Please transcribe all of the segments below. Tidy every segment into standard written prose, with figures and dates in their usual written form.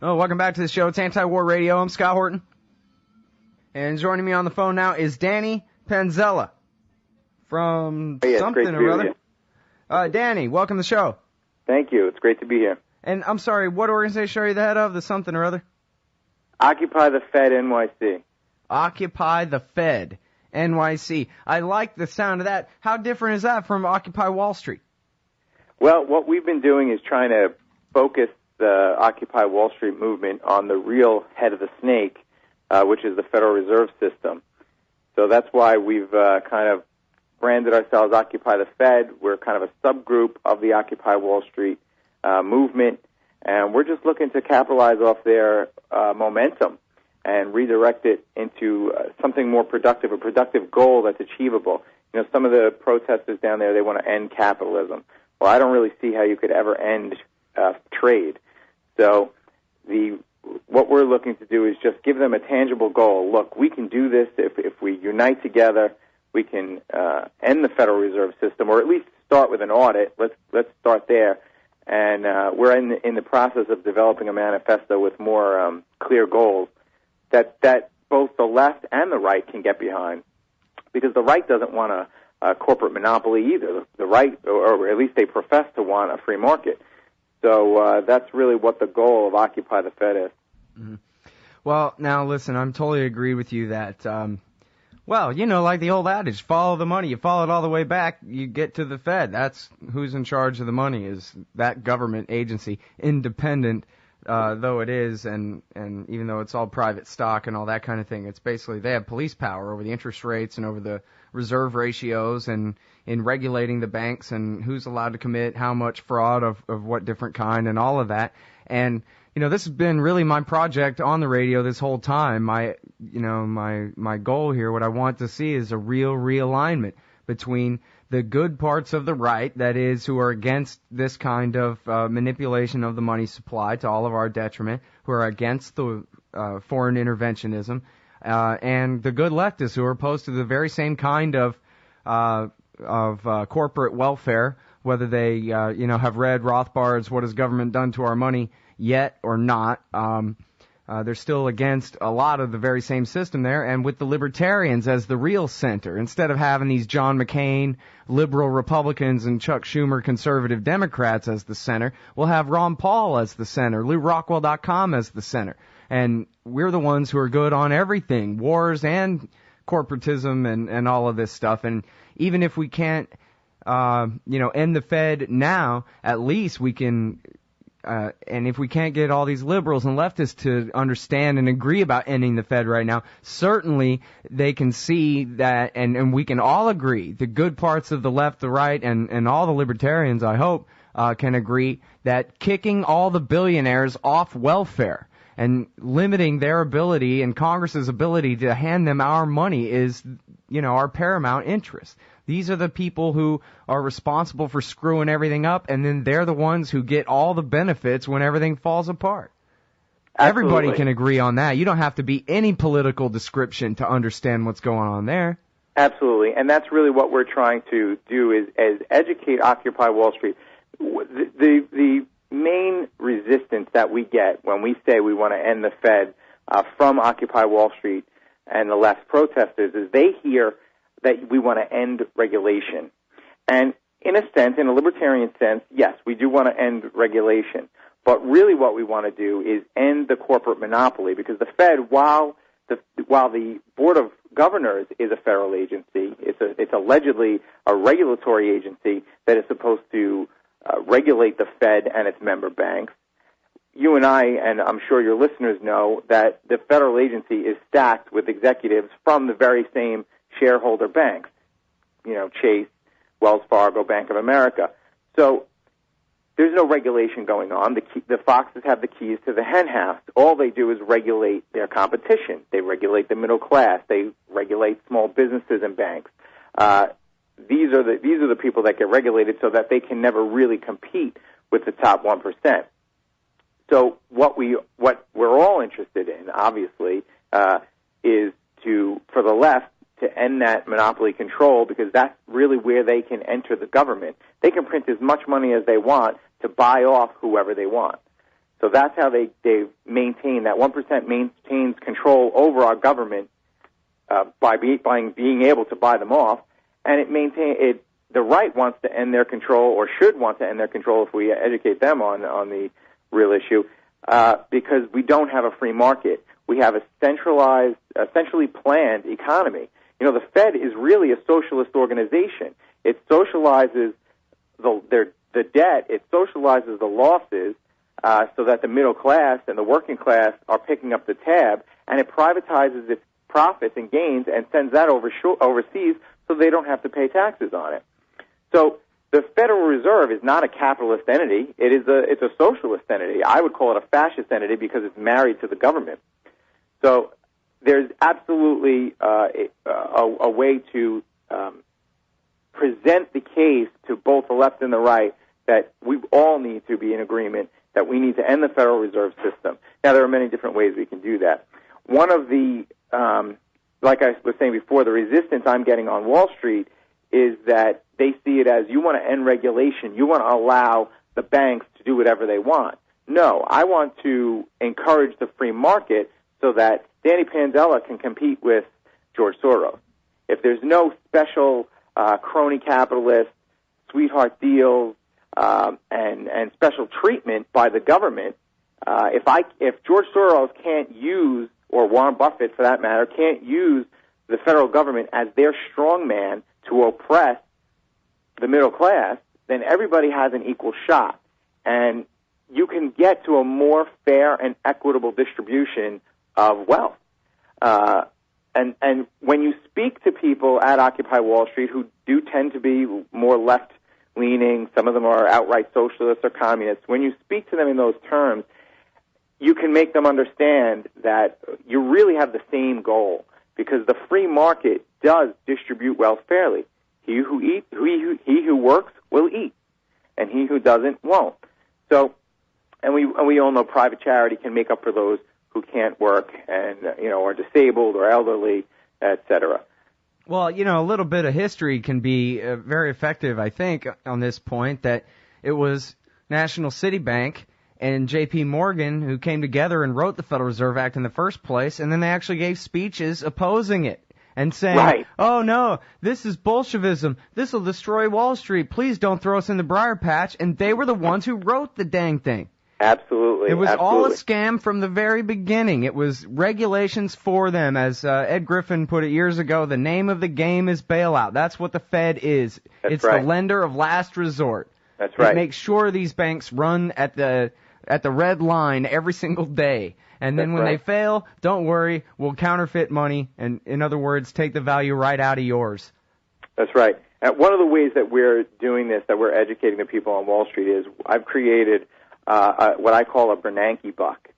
Oh, welcome back to the show. It's Anti-War Radio. I'm Scott Horton. And joining me on the phone now is Danny Panzella from something or other. Danny, welcome to the show. Thank you. It's great to be here. And I'm sorry, what organization are you the head of? The something or other? Occupy the Fed NYC. Occupy the Fed NYC. I like the sound of that. How different is that from Occupy Wall Street? Well, what we've been doing is trying to focus the Occupy Wall Street movement on the real head of the snake, which is the Federal Reserve System. So that's why we've kind of branded ourselves Occupy the Fed. We're kind of a subgroup of the Occupy Wall Street movement, and we're just looking to capitalize off their momentum and redirect it into something more productive, a productive goal that's achievable. You know, some of the protesters down there, they want to end capitalism. Well, I don't really see how you could ever end trade. So what we're looking to do is just give them a tangible goal. Look, we can do this if we unite together. We can end the Federal Reserve System, or at least start with an audit. Let's start there. And we're in the process of developing a manifesto with more clear goals that both the left and the right can get behind, because the right doesn't want a corporate monopoly either. The right, or at least they profess to want a free market. So that's really what the goal of Occupy the Fed is. Mm-hmm. Well, now listen, I'm totally agree with you that, well, you know, like the old adage, follow the money. You follow it all the way back, you get to the Fed. That's who's in charge of the money, is that government agency, independent though it is, and even though it's all private stock and all that kind of thing, it's basically they have police power over the interest rates and over the reserve ratios and in regulating the banks and who's allowed to commit how much fraud of what different kind and all of that. And, you know, this has been really my project on the radio this whole time. My goal here, what I want to see is a real realignment between the good parts of the right, that is, who are against this kind of manipulation of the money supply to all of our detriment, who are against the foreign interventionism, and the good leftists who are opposed to the very same kind of corporate welfare, whether they have read Rothbard's "What Has Government Done to Our Money" yet or not. They're still against a lot of the very same system there, and with the libertarians as the real center, instead of having these John McCain liberal Republicans and Chuck Schumer conservative Democrats as the center, we'll have Ron Paul as the center, LouRockwell.com as the center. And we're the ones who are good on everything, wars and corporatism and all of this stuff. And even if we can't, end the Fed now, at least we can, and if we can't get all these liberals and leftists to understand and agree about ending the Fed right now, certainly they can see that, and we can all agree, the good parts of the left, the right, and all the libertarians, I hope, can agree that kicking all the billionaires off welfare and limiting their ability and Congress's ability to hand them our money is, our paramount interest. These are the people who are responsible for screwing everything up, and then they're the ones who get all the benefits when everything falls apart. Absolutely. Everybody can agree on that. You don't have to be any political description to understand what's going on there. Absolutely, and that's really what we're trying to do is educate Occupy Wall Street. The main resistance that we get when we say we want to end the Fed from Occupy Wall Street and the left protesters is they hear that we want to end regulation. And in a sense, in a libertarian sense, yes, we do want to end regulation. But really what we want to do is end the corporate monopoly, because the Fed, while the Board of Governors is a federal agency, it's allegedly a regulatory agency that is supposed to regulate the Fed and its member banks. You and I, and I'm sure your listeners know, that the federal agency is stacked with executives from the very same shareholder banks, Chase, Wells Fargo, Bank of America. So there's no regulation going on. The foxes have the keys to the hen house. All they do is regulate their competition. They regulate the middle class. They regulate small businesses and banks. These are the people that get regulated so that they can never really compete with the top 1%. So what we're all interested in, obviously, is for the left to end that monopoly control, because that's really where they can enter the government. They can print as much money as they want to buy off whoever they want. So that's how they maintain, that 1% maintains control over our government by being able to buy them off, and the right wants to end their control, or should want to end their control if we educate them on the real issue, because we don't have a free market. We have a centralized, centrally planned economy. You know, the Fed is really a socialist organization. It socializes the debt, it socializes the losses, so that the middle class and the working class are picking up the tab, and it privatizes its profits and gains and sends that overseas so they don't have to pay taxes on it. So the Federal Reserve is not a capitalist entity. It's a socialist entity. I would call it a fascist entity because it's married to the government. So there's absolutely a way to present the case to both the left and the right that we all need to be in agreement that we need to end the Federal Reserve System. Now, there are many different ways we can do that. One of the, like I was saying before, the resistance I'm getting on Wall Street is that they see it as, you want to end regulation, you want to allow the banks to do whatever they want. No, I want to encourage the free market so that Danny Panzella can compete with George Soros. If there's no special crony capitalist, sweetheart deals, and special treatment by the government, if George Soros can't use, or Warren Buffett for that matter, can't use the federal government as their strongman to oppress the middle class, then everybody has an equal shot. And you can get to a more fair and equitable distribution of wealth. And when you speak to people at Occupy Wall Street who do tend to be more left-leaning, some of them are outright socialists or communists, when you speak to them in those terms, you can make them understand that you really have the same goal, because the free market does distribute wealth fairly. He who works will eat, and he who doesn't won't. So, and we all know private charity can make up for those who can't work and are disabled or elderly, etc. Well, a little bit of history can be very effective, I think, on this point, that it was National City Bank and J.P. Morgan who came together and wrote the Federal Reserve Act in the first place, and then they actually gave speeches opposing it and saying, right, oh, no, this is Bolshevism. This will destroy Wall Street. Please don't throw us in the briar patch. And they were the ones who wrote the dang thing. Absolutely. It was all a scam from the very beginning. It was regulations for them. As Ed Griffin put it years ago, the name of the game is bailout. That's what the Fed is. It's right. The lender of last resort. That's right. It makes sure these banks run at the red line every single day. And then when they fail, don't worry, we'll counterfeit money, and in other words, take the value right out of yours. That's right. And one of the ways that we're doing this, that we're educating the people on Wall Street, is I've created what I call a Bernanke buck.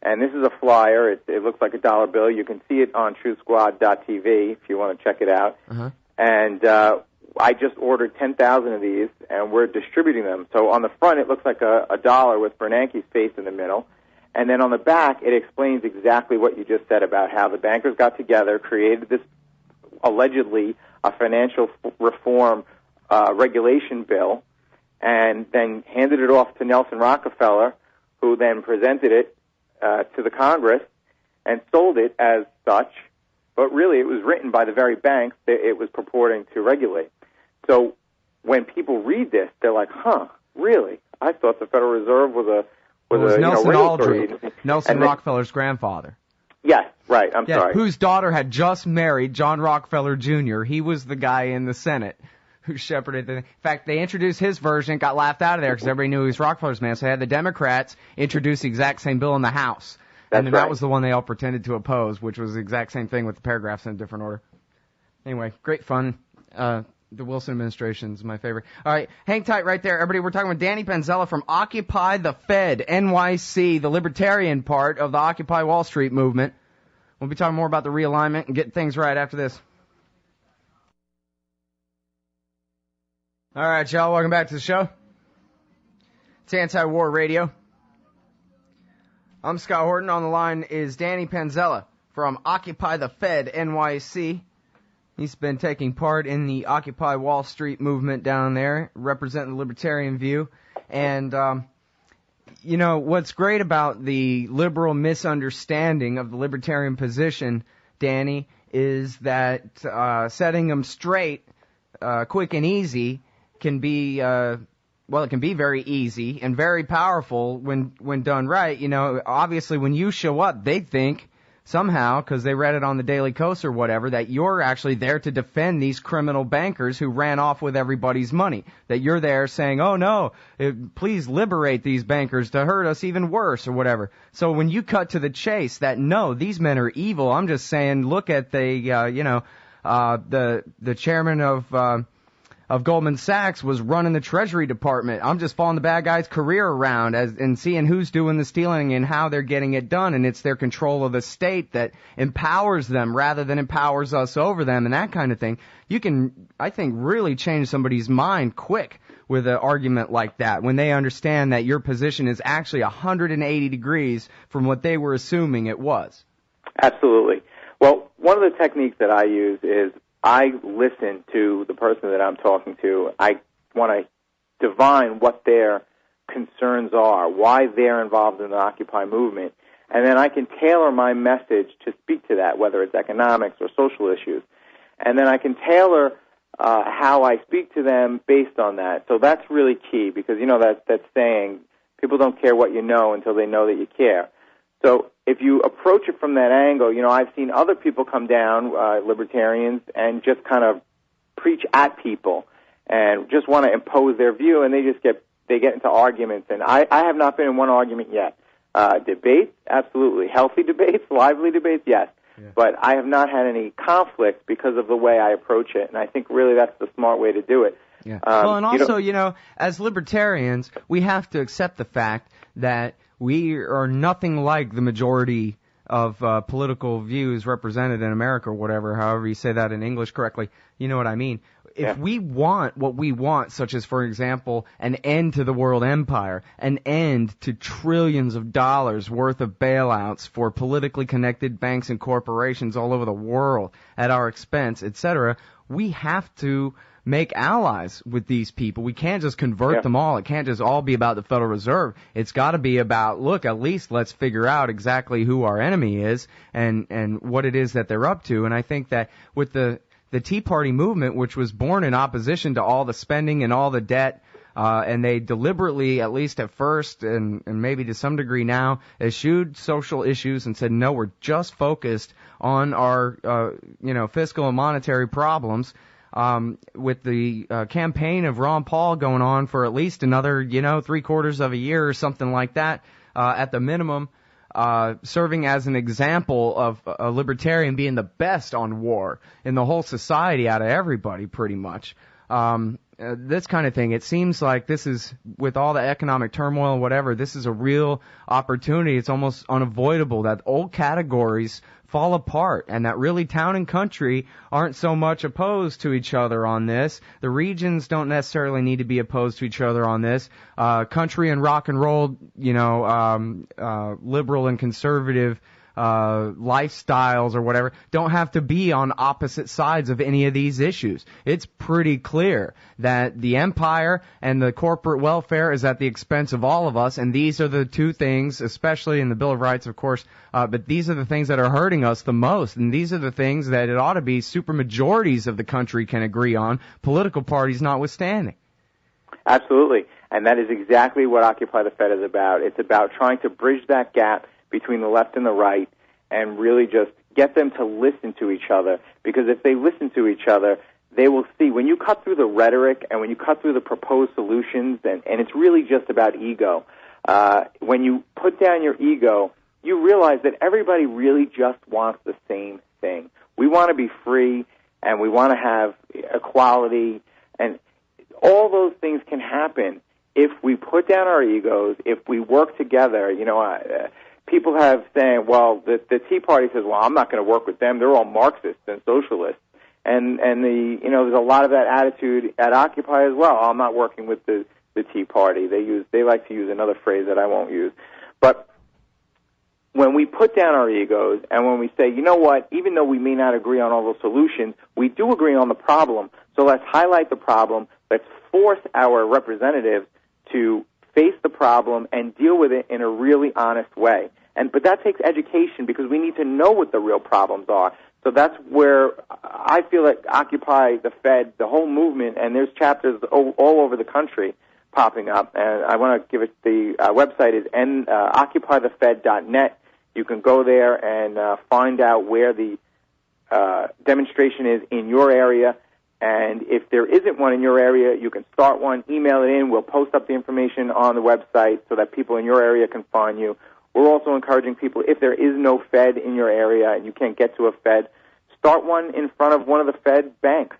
And this is a flyer. It looks like a dollar bill. You can see it on TruthSquad.tv if you want to check it out. Uh-huh. And I just ordered 10,000 of these, and we're distributing them. So on the front, it looks like a dollar with Bernanke's face in the middle. And then on the back, it explains exactly what you just said about how the bankers got together, created this, allegedly, a financial reform regulation bill, and then handed it off to Nelson Rockefeller, who then presented it to the Congress and sold it as such. But really, it was written by the very banks that it was purporting to regulate. So when people read this, they're like, huh, really? I thought the Federal Reserve was Nelson regulatory agency. Nelson Rockefeller's grandfather. Yes, right, I'm sorry. Whose daughter had just married John Rockefeller Jr. He was the guy in the Senate who shepherded the... In fact, they introduced his version, got laughed out of there because everybody knew he was Rockefeller's man, so they had the Democrats introduce the exact same bill in the House. And then that was the one they all pretended to oppose, which was the exact same thing with the paragraphs in a different order. Anyway, great fun. The Wilson administration is my favorite. All right, hang tight right there, everybody. We're talking with Danny Panzella from Occupy the Fed, NYC, the libertarian part of the Occupy Wall Street movement. We'll be talking more about the realignment and getting things right after this. All right, y'all, welcome back to the show. It's Anti-War Radio. I'm Scott Horton. On the line is Danny Panzella from Occupy the Fed, NYC. He's been taking part in the Occupy Wall Street movement down there, representing the libertarian view. And you know, what's great about the liberal misunderstanding of the libertarian position, Danny, is that setting them straight, quick and easy, can be, it can be very easy and very powerful when done right. You know, obviously when you show up, they think somehow, because they read it on the Daily Kos or whatever, that you're actually there to defend these criminal bankers who ran off with everybody's money. That you're there saying, oh no, please liberate these bankers to hurt us even worse or whatever. So when you cut to the chase that no, these men are evil, I'm just saying, look at the chairman of Goldman Sachs was running the Treasury Department. I'm just following the bad guy's career around and seeing who's doing the stealing and how they're getting it done. And it's their control of the state that empowers them rather than empowers us over them and that kind of thing. You can, I think, really change somebody's mind quick with an argument like that when they understand that your position is actually 180 degrees from what they were assuming it was. Absolutely. Well, one of the techniques that I use is I listen to the person that I'm talking to. I want to divine what their concerns are, why they're involved in the Occupy movement, and then I can tailor my message to speak to that, whether it's economics or social issues. And then I can tailor how I speak to them based on that. So that's really key because, you know, that saying, people don't care what you know until they know that you care. So if you approach it from that angle, you know, I've seen other people come down, libertarians, and just kind of preach at people and just want to impose their view, and they get into arguments. And I have not been in one argument yet. Debates, absolutely. Healthy debates, lively debates, yes. Yeah. But I have not had any conflict because of the way I approach it, and I think really that's the smart way to do it. Yeah. Well, and also, you know, as libertarians, we have to accept the fact that we are nothing like the majority of political views represented in America or whatever, however you say that in English correctly. You know what I mean? If we want what we want, such as, for example, an end to the world empire, an end to trillions of dollars worth of bailouts for politically connected banks and corporations all over the world at our expense, etc., we have to make allies with these people. We can't just convert them all. It can't just all be about the Federal Reserve. It's got to be about, look, at least let's figure out exactly who our enemy is and what it is that they're up to. And I think that with the Tea Party movement, which was born in opposition to all the spending and all the debt, and they deliberately, at least at first and maybe to some degree now, eschewed social issues and said, no, we're just focused on our, fiscal and monetary problems. With the campaign of Ron Paul going on for at least another, 3/4 of a year or something like that, at the minimum, serving as an example of a libertarian being the best on war in the whole society out of everybody, pretty much. This kind of thing, it seems like this is, with all the economic turmoil and whatever, this is a real opportunity. It's almost unavoidable that old categories fall apart and that really town and country aren't so much opposed to each other on this. The regions don't necessarily need to be opposed to each other on this. Country and rock and roll, liberal and conservative lifestyles or whatever don't have to be on opposite sides of any of these issues. It's pretty clear that the empire and the corporate welfare is at the expense of all of us, and these are the two things, especially in the Bill of Rights, of course, but these are the things that are hurting us the most, and these are the things that it ought to be supermajorities of the country can agree on, political parties notwithstanding. Absolutely, and that is exactly what Occupy the Fed is about. It's about trying to bridge that gap between the left and the right and really just get them to listen to each other, because if they listen to each other, they will see when you cut through the rhetoric and when you cut through the proposed solutions, and it's really just about ego. When you put down your ego, you realize that everybody really just wants the same thing. We want to be free and we want to have equality, and all those things can happen if we put down our egos, if we work together. People have saying, well, the Tea Party says, well, I'm not going to work with them. They're all Marxists and socialists. And there's a lot of that attitude at Occupy as well. I'm not working with the Tea Party. They like to use another phrase that I won't use. But when we put down our egos and when we say, you know what, even though we may not agree on all those solutions, we do agree on the problem. So let's highlight the problem. Let's force our representatives to face the problem, and deal with it in a really honest way. But that takes education because we need to know what the real problems are. So that's where I feel like Occupy the Fed, the whole movement, and there's chapters all over the country popping up. And I want to give it the website is occupythefed.net. You can go there and find out where the demonstration is in your area. And if there isn't one in your area, you can start one, email it in. We'll post up the information on the website so that people in your area can find you. We're also encouraging people, if there is no Fed in your area and you can't get to a Fed, start one in front of one of the Fed banks.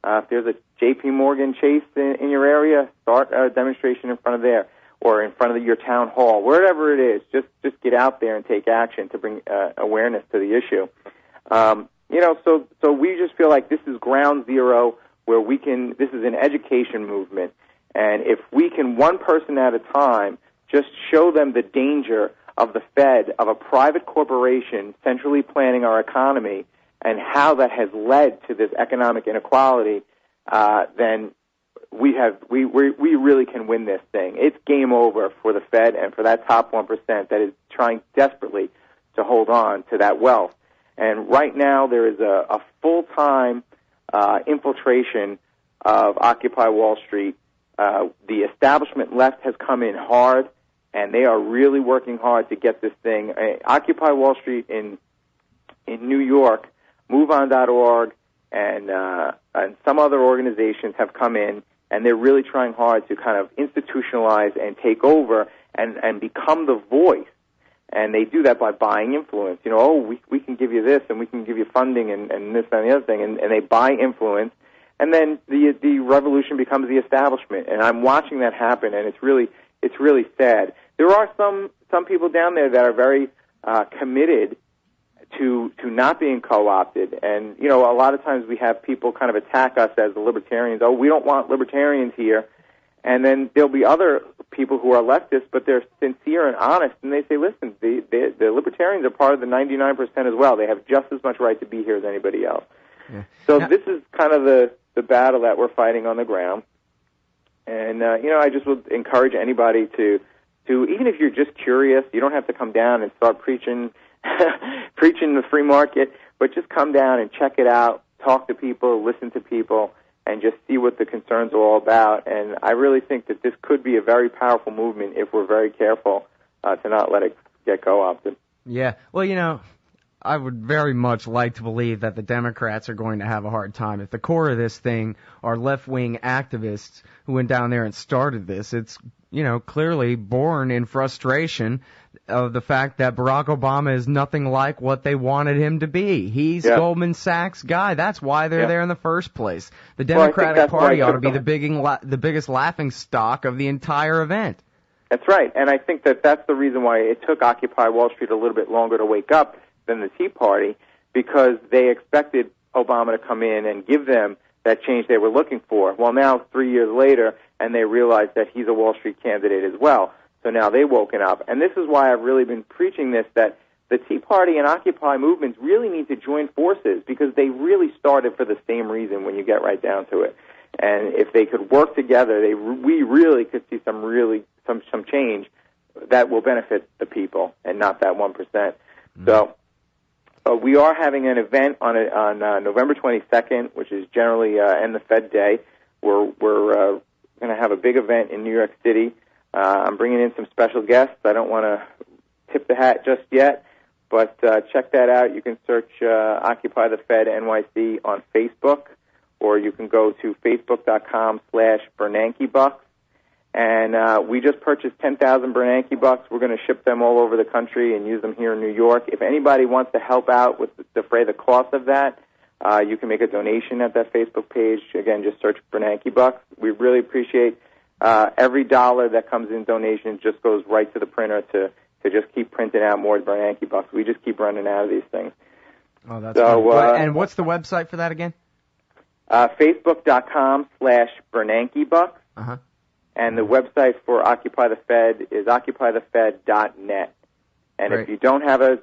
If there's a J.P. Morgan Chase in your area, start a demonstration in front of there or in front of your town hall, wherever it is. Just get out there and take action to bring awareness to the issue. So we just feel like this is ground zero where this is an education movement. And if we can, one person at a time, just show them the danger of the Fed, of a private corporation centrally planning our economy and how that has led to this economic inequality, then we really can win this thing. It's game over for the Fed and for that top 1% that is trying desperately to hold on to that wealth. And right now there is a full-time infiltration of Occupy Wall Street. The establishment left has come in hard, and they are really working hard to get this thing. Occupy Wall Street in New York, MoveOn.org, and some other organizations have come in, and they're really trying hard to kind of institutionalize and take over and become the voice. And they do that by buying influence. We can give you this, and we can give you funding, and this and the other thing. And they buy influence, and then the revolution becomes the establishment. And I'm watching that happen, and it's really sad. There are some people down there that are very committed to not being co-opted. And, a lot of times we have people kind of attack us as the libertarians. Oh, we don't want libertarians here. And then there'll be other people who are leftists, but they're sincere and honest, and they say, listen, the libertarians are part of the 99% as well. They have just as much right to be here as anybody else. Yeah. So this is kind of the battle that we're fighting on the ground. And, I just would encourage anybody to, even if you're just curious, you don't have to come down and start preaching the free market, but just come down and check it out, talk to people, listen to people, and just see what the concerns are all about. And I really think that this could be a very powerful movement if we're very careful to not let it get co-opted. Yeah. Well, I would very much like to believe that the Democrats are going to have a hard time. If the core of this thing are left-wing activists who went down there and started this, it's, clearly born in frustration of the fact that Barack Obama is nothing like what they wanted him to be. He's Goldman Sachs guy. That's why they're there in the first place. The Democratic Party ought to be the biggest laughing stock of the entire event. That's right, and I think that's the reason why it took Occupy Wall Street a little bit longer to wake up than the Tea Party, because they expected Obama to come in and give them that change they were looking for. Well, now 3 years later, and they realize that he's a Wall Street candidate as well. So now they've woken up. And this is why I've really been preaching this, that the Tea Party and Occupy movements really need to join forces, because they really started for the same reason when you get right down to it. And if they could work together, we really could see some change that will benefit the people and not that 1%. Mm-hmm. So we are having an event on November 22nd, which is generally End the Fed Day. We're going to have a big event in New York City. I'm bringing in some special guests. I don't want to tip the hat just yet, but check that out. You can search Occupy the Fed NYC on Facebook, or you can go to facebook.com/Bernanke bucks. And we just purchased 10,000 Bernanke bucks. We're going to ship them all over the country and use them here in New York. If anybody wants to help out with defray the cost of that, you can make a donation at that Facebook page. Again, just search Bernanke bucks. We really appreciate every dollar that comes in donation. Just goes right to the printer to just keep printing out more Bernanke bucks. We just keep running out of these things. Oh, that's so. And what's the website for that again? Facebook.com/Bernanke bucks. Uh-huh. And the website for Occupy the Fed is occupythefed.net. And if you don't have a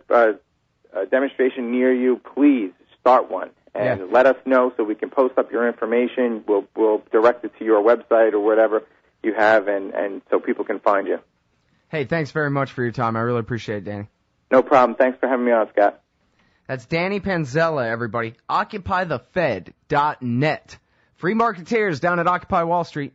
demonstration near you, please start one and let us know so we can post up your information. We'll direct it to your website or whatever, you have, and so people can find you. Hey, thanks very much for your time. I really appreciate it, Danny. No problem. Thanks for having me on, Scott. That's Danny Panzella, everybody. OccupyTheFed.net. Free marketeers down at Occupy Wall Street.